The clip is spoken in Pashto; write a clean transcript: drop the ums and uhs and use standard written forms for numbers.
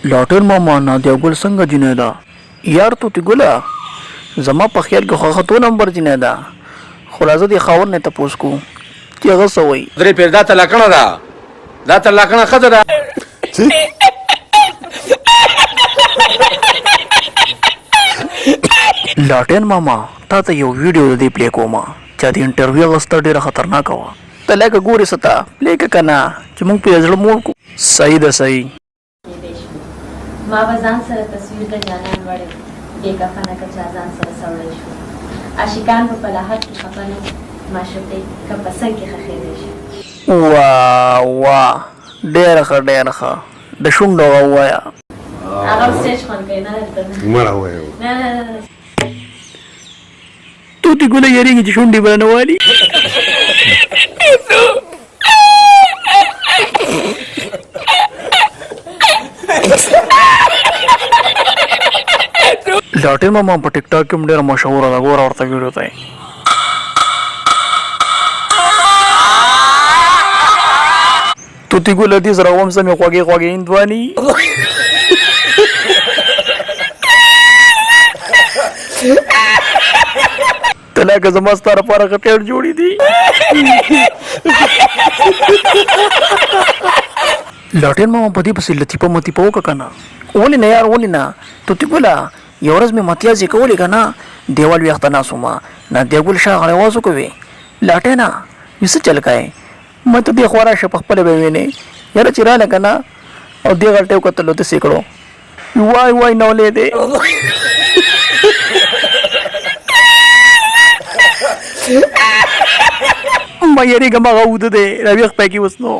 लाटेन मामा नादिया गुल څنګه جنې ده یار تو تی ګله زما په خیال کې خو خطو نمبر جنې ده خلاصه دي خاور نه تاسو کو چې هغه سوي درې پیدا ته لکنه ده دا ته لکنه خزه लाटेन मामा تا ته یو ویډیو دی پلی کوما چې د انټرویو غوښتل ډیره خطرناک و ته لکه ګوري ستا پلی کنه چې مونږ په ځړ مور کو صحیح ده صحیح ما وزان سره تصویر د جانان وړي دې کفنه کا ځان سره سوړې شو عاشقان په بلاحت کې خپل معشوقې کا پسند کې خخېدې شي واه ډیره ښه د شونډو وایا هغه سټیج خون کوي نه مړه وایو نه تو دې ګله یریږي چې شونډې بنوالي लाटेन मामा په ټیک ټاک کې ډېر مشهور ده ګور ورته ویډیو ته تو تی ګل دې سره ووم سمې خوږې هندواني تلاګه زما ستاره پاره غټړ جوړې دي लाटेन मामा په دې پسې لطیفه متیفه وکړه کنه ولې نه یار ولې نه تو تی ګله یو ورځ مې متیازې کولې کنه دیوال ویښته ناسومه نادیا ګل شاه غړې आवाज وکوي لاټینا یې څه چل کای مې ته دې خورا شه په خپل به وینې یاره چې رااله کنه او دې غلطه وکړلو ته سیکړو وای نو لې دې ما یې ګما غوډه دې راويخ پکې وسنو